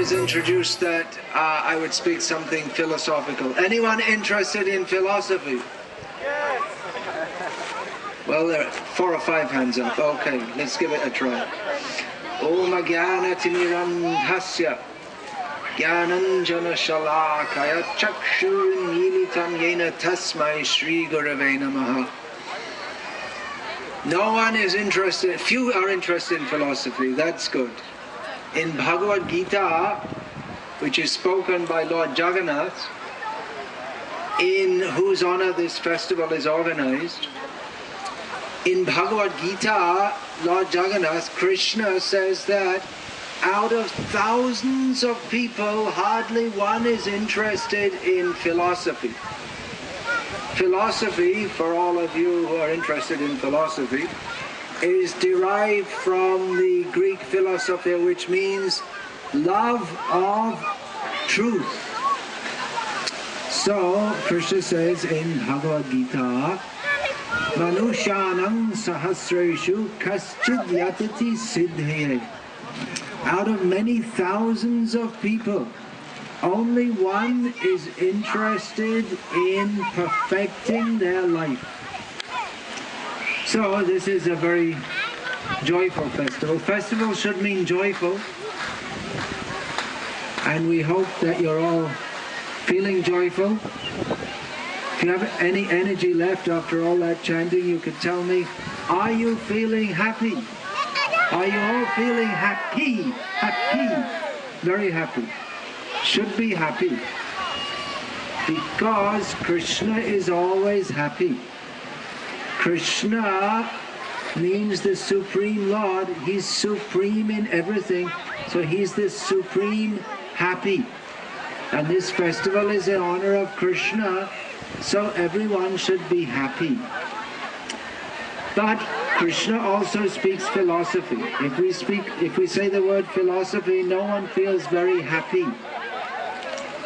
always introduced that I would speak something philosophical. Anyone interested in philosophy? Yes. Well, there are 4 or 5 hands up. Okay, let's give it a try. Om Jnana Timirandhasya Jnananjana Shalakaya Chakshurunmilitam Yena Tasmai Shri Gurave Namaha. No one is interested, few are interested in philosophy, that's good. In Bhagavad Gita, which is spoken by Lord Jagannath, in whose honor this festival is organized, in Bhagavad Gita, Lord Jagannath, Krishna says that out of thousands of people, hardly one is interested in philosophy. Philosophy, for all of you who are interested in philosophy, is derived from the Greek philosophia, which means love of truth. So, Krishna says in Bhagavad Gita, Manushanam sahasreshu kaschid yatati siddhye. Out of many thousands of people, only one is interested in perfecting their life. So this is a very joyful festival. Festival should mean joyful. And we hope that you're all feeling joyful. If you have any energy left after all that chanting, you could tell me, are you feeling happy? Are you all feeling happy? Happy. Very happy. Should be happy. Because Krishna is always happy. Krishna means the Supreme Lord. He's supreme in everything. So he's the supreme happy. And this festival is in honor of Krishna. So everyone should be happy. But Krishna also speaks philosophy. If we say the word philosophy, no one feels very happy.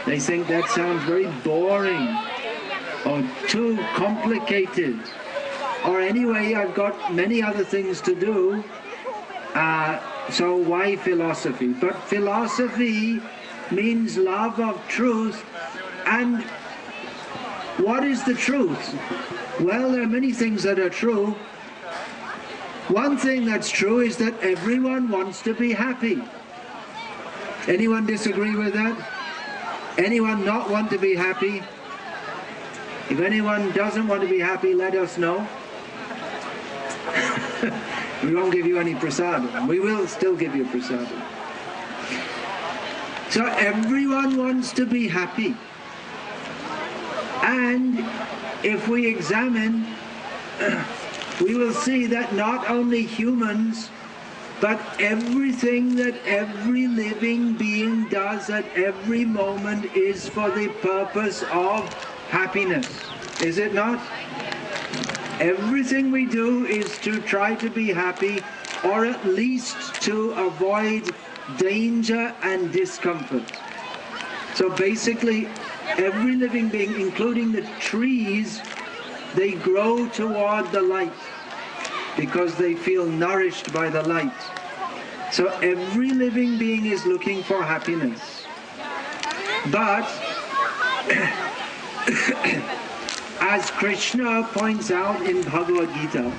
They think that sounds very boring or too complicated. Or anyway, I've got many other things to do, so why philosophy? But philosophy means love of truth. And what is the truth? Well, there are many things that are true. One thing that's true is that everyone wants to be happy. Anyone disagree with that? Anyone not want to be happy? If anyone doesn't want to be happy, let us know. We won't give you any prasadam. We will still give you prasadam. So everyone wants to be happy. And if we examine, we will see that not only humans, but everything that every living being does at every moment is for the purpose of happiness. Is it not? Everything we do is to try to be happy, or at least to avoid danger and discomfort. So basically, every living being, including the trees, they grow toward the light because they feel nourished by the light. So every living being is looking for happiness. But as Krishna points out in Bhagavad Gita,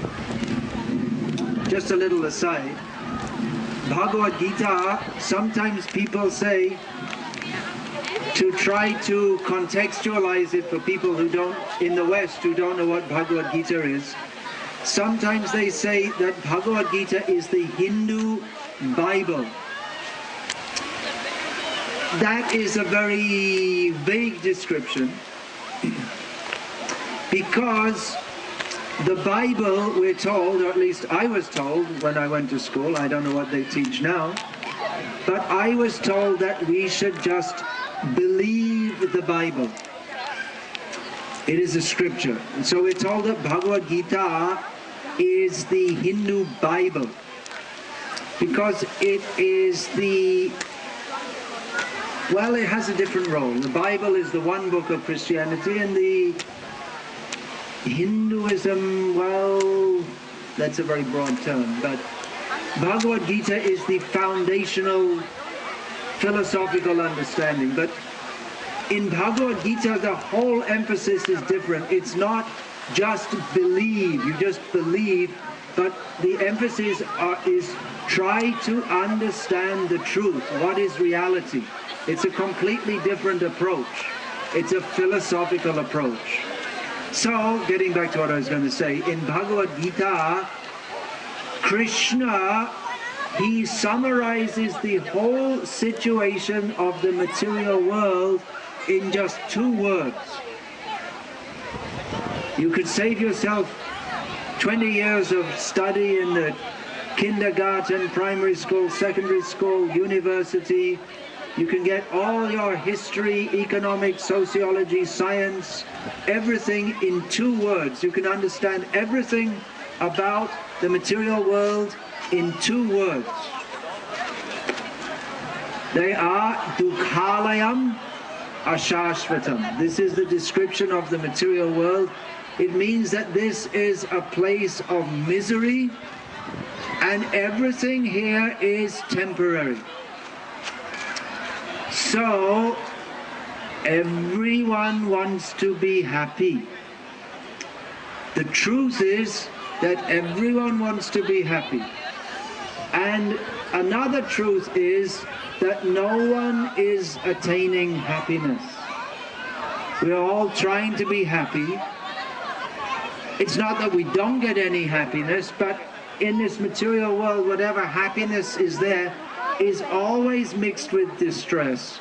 just a little aside, Bhagavad Gita, sometimes people say, to try to contextualize it for people who don't, in the West, who don't know what Bhagavad Gita is, sometimes they say that Bhagavad Gita is the Hindu Bible. That is a very vague description, because the Bible, we're told, or at least I was told when I went to school, I don't know what they teach now, but I was told that we should just believe the Bible. It is a scripture. And so we're told that Bhagavad Gita is the Hindu Bible, because it is the, well, it has a different role. The Bible is the one book of Christianity, and the Hinduism, well, that's a very broad term, but Bhagavad Gita is the foundational philosophical understanding. But in Bhagavad Gita, the whole emphasis is different. It's not just believe, you just believe, but the emphasis is try to understand the truth. What is reality? It's a completely different approach. It's a philosophical approach. So, getting back to what I was going to say, in Bhagavad Gita, Krishna, he summarizes the whole situation of the material world in just 2 words. You could save yourself 20 years of study in the kindergarten, primary school, secondary school, university. You can get all your history, economics, sociology, science, everything in 2 words. You can understand everything about the material world in 2 words. They are Dukhalayam Ashashvatam. This is the description of the material world. It means that this is a place of misery, and everything here is temporary. So, everyone wants to be happy. The truth is that everyone wants to be happy. And another truth is that no one is attaining happiness. We're all trying to be happy. It's not that we don't get any happiness, but in this material world, whatever happiness is there is always mixed with distress.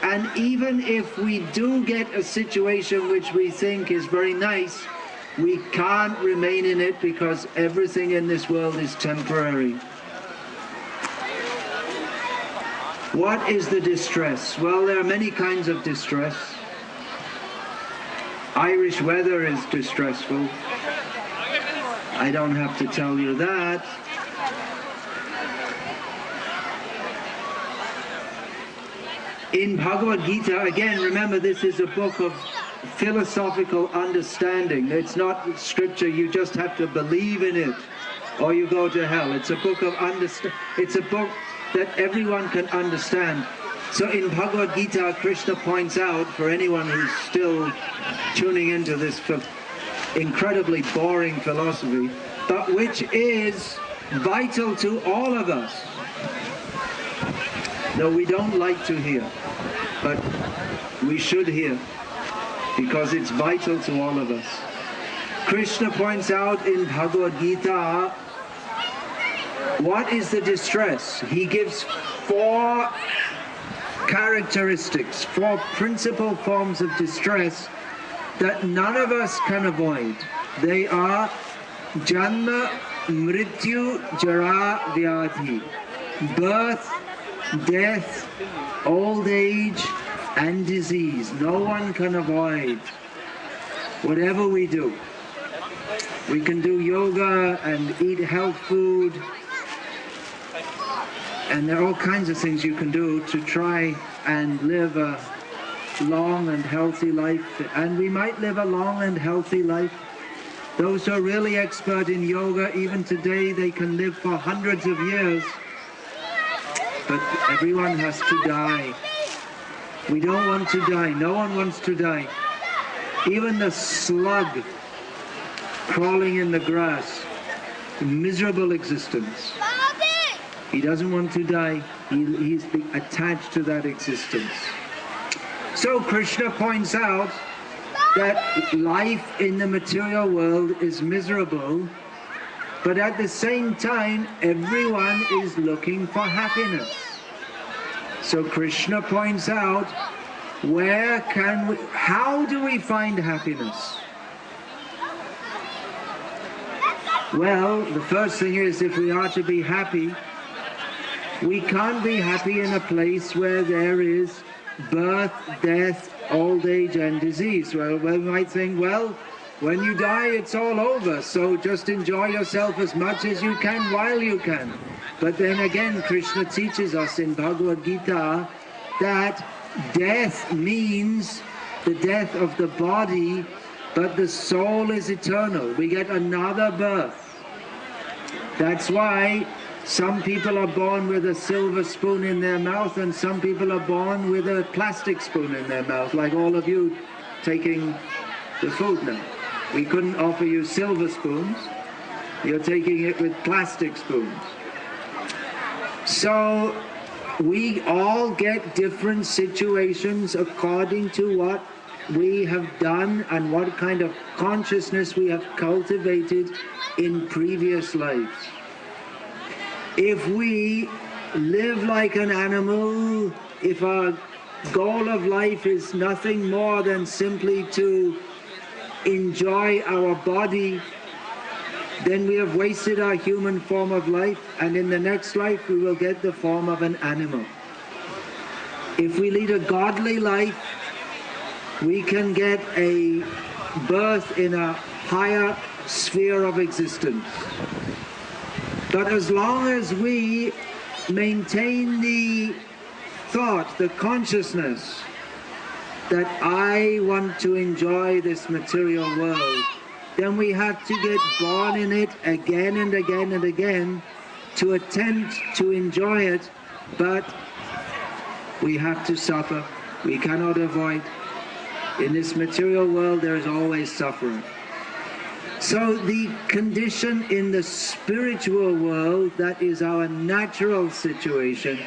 And even if we do get a situation which we think is very nice, we can't remain in it because everything in this world is temporary. What is the distress? Well, there are many kinds of distress. Irish weather is distressful. I don't have to tell you that. In Bhagavad Gita, again, remember this is a book of philosophical understanding. It's not scripture, you just have to believe in it or you go to hell. It's a book of it's a book that everyone can understand. So in Bhagavad Gita, Krishna points out, for anyone who's still tuning into this incredibly boring philosophy, but which is vital to all of us. Though we don't like to hear, but we should hear, because it's vital to all of us. Krishna points out in Bhagavad Gita, what is the distress? He gives 4 characteristics, 4 principal forms of distress that none of us can avoid. They are Janma, Mrityu, Jara, Vyadhi. Birth, death, old age, and disease. No one can avoid. Whatever we do. We can do yoga and eat health food. And there are all kinds of things you can do to try and live a long and healthy life. And we might live a long and healthy life. Those who are really expert in yoga, even today, they can live for hundreds of years. But everyone has to die. We don't want to die. No one wants to die. Even the slug crawling in the grass, a miserable existence. He doesn't want to die. He's attached to that existence. So Krishna points out that life in the material world is miserable, but at the same time, everyone is looking for happiness. So Krishna points out, how do we find happiness? Well, the first thing is, if we are to be happy, we can't be happy in a place where there is birth, death, old age and disease. Well, we might think, well, when you die it's all over, so just enjoy yourself as much as you can while you can. But then again, Krishna teaches us in Bhagavad Gita that death means the death of the body, but the soul is eternal. We get another birth. That's why Some people are born with a silver spoon in their mouth, and some people are born with a plastic spoon in their mouth, like all of you taking the food now. We couldn't offer you silver spoons. You're taking it with plastic spoons. So we all get different situations according to what we have done and what kind of consciousness we have cultivated in previous lives. If we live like an animal, if our goal of life is nothing more than simply to enjoy our body, then we have wasted our human form of life, and in the next life we will get the form of an animal. If we lead a godly life, we can get a birth in a higher sphere of existence. But as long as we maintain the thought, the consciousness that I want to enjoy this material world, then we have to get born in it again and again and again to attempt to enjoy it, but we have to suffer. We cannot avoid. In this material world there is always suffering. So the condition in the spiritual world, that is our natural situation,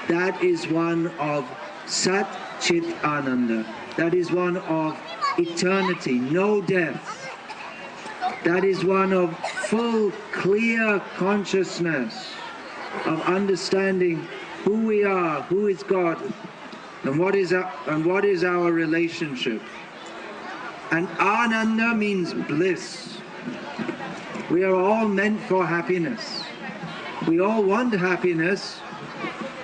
that is one of Sat Chit Ananda. That is one of eternity, no death. That is one of full, clear consciousness, of understanding who we are, who is God, and what is our relationship. And Ananda means bliss. We are all meant for happiness. We all want happiness.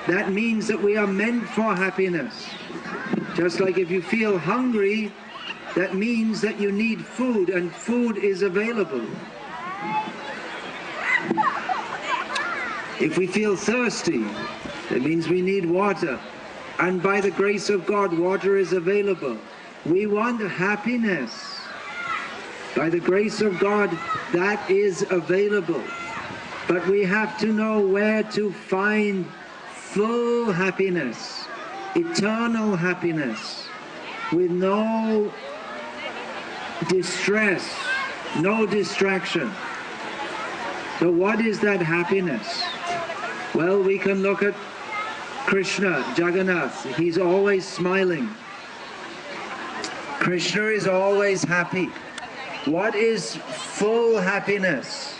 That means that we are meant for happiness. Just like if you feel hungry, that means that you need food, and food is available. If we feel thirsty, that means we need water. And by the grace of God, water is available. We want happiness. By the grace of God, that is available. But we have to know where to find full happiness, eternal happiness, with no distress, no distraction. So what is that happiness? Well, we can look at Krishna, Jagannath. He's always smiling. Krishna is always happy. What is full happiness?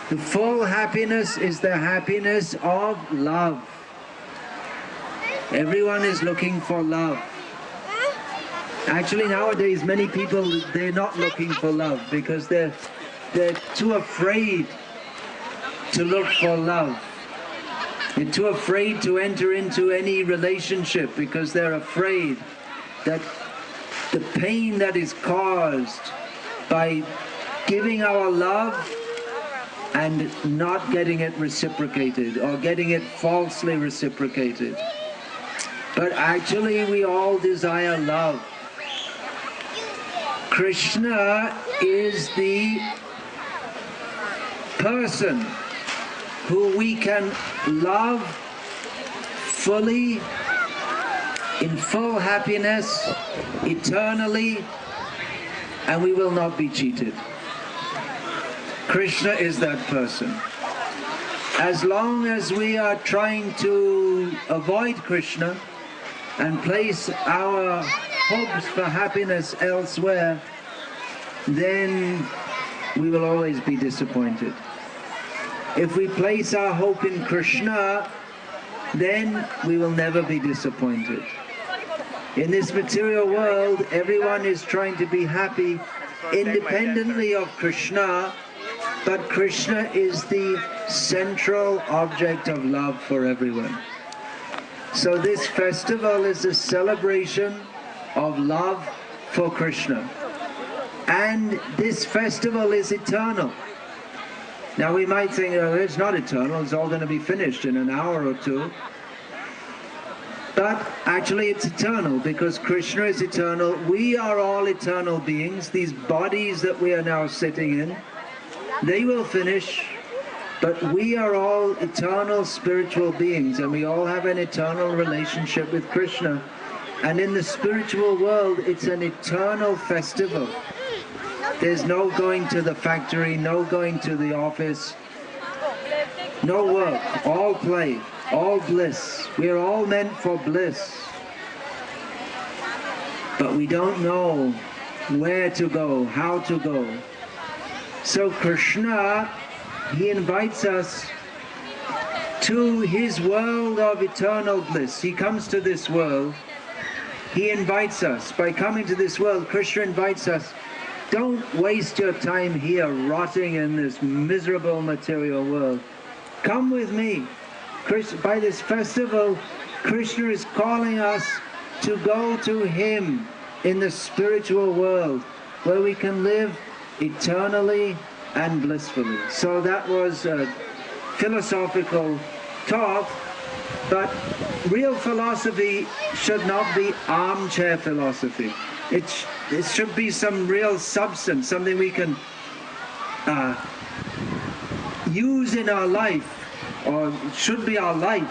The full happiness is the happiness of love. Everyone is looking for love. Actually, nowadays, many people, they're not looking for love because they're too afraid to look for love. They're too afraid to enter into any relationship because they're afraid that the pain that is caused by giving our love and not getting it reciprocated, or getting it falsely reciprocated. But actually we all desire love. Krishna is the person who we can love fully, in full happiness, eternally, and we will not be cheated. Krishna is that person. As long as we are trying to avoid Krishna and place our hopes for happiness elsewhere, then we will always be disappointed. If we place our hope in Krishna, then we will never be disappointed. In this material world, everyone is trying to be happy independently of Krishna, but Krishna is the central object of love for everyone. So this festival is a celebration of love for Krishna. And this festival is eternal. Now we might think, oh, it's not eternal, it's all going to be finished in an hour or two. But actually it's eternal, because Krishna is eternal. We are all eternal beings. These bodies that we are now sitting in, they will finish. But we are all eternal spiritual beings, and we all have an eternal relationship with Krishna. And in the spiritual world, it's an eternal festival. There's no going to the factory, no going to the office, no work, all play, all bliss. We're all meant for bliss. But we don't know where to go, how to go. So Krishna, he invites us to his world of eternal bliss. He comes to this world. He invites us. By coming to this world, Krishna invites us, don't waste your time here rotting in this miserable material world. Come with me. By this festival, Krishna is calling us to go to him in the spiritual world, where we can live eternally and blissfully. So that was a philosophical talk, but real philosophy should not be armchair philosophy. It should be some real substance, something we can use in our life, or it should be our life.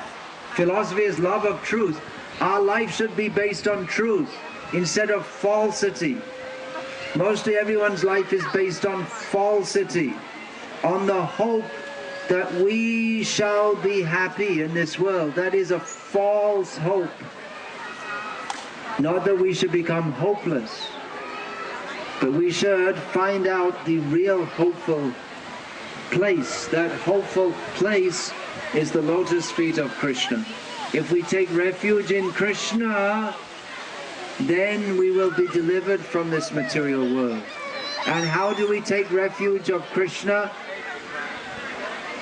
Philosophy is love of truth. Our life should be based on truth instead of falsity. Mostly everyone's life is based on falsity, on the hope that we shall be happy in this world. That is a false hope. Not that we should become hopeless, but we should find out the real hopeful place. That hopeful place is the lotus feet of Krishna. If we take refuge in Krishna, then we will be delivered from this material world. And how do we take refuge of Krishna?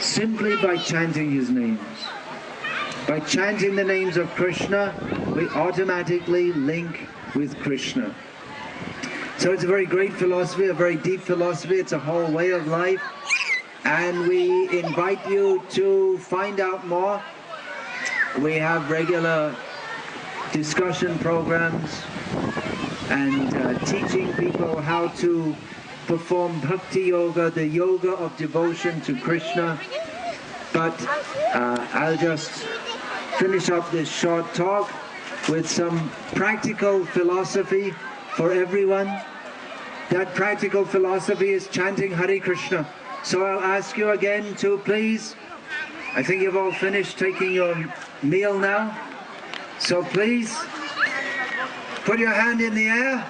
Simply by chanting his names. By chanting the names of Krishna, we automatically link with Krishna. So it's a very great philosophy, a very deep philosophy. It's a whole way of life. And we invite you to find out more. We have regular discussion programs and teaching people how to perform bhakti yoga, the yoga of devotion to Krishna. But I'll just finish up this short talk with some practical philosophy for everyone. That practical philosophy is chanting Hare Krishna. So I'll ask you again to please, I think you've all finished taking your meal now, so please put your hand in the air,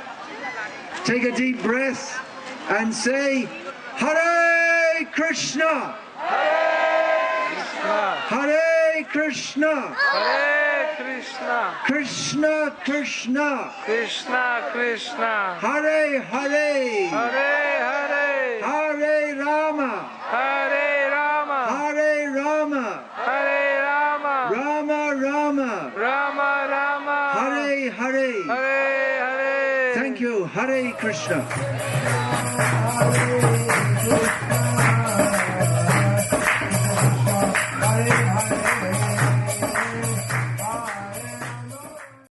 take a deep breath and say Hare Krishna, Hare Krishna, Hare Krishna, Krishna Krishna, Krishna Krishna, Hare Hare, Hare Hare, Hare Rama, Hare Rama, Hare Rama, Hare Rama, Rama Rama, Rama Rama, Hare Hare. Hare Hare. Thank you. Hare Krishna. Hare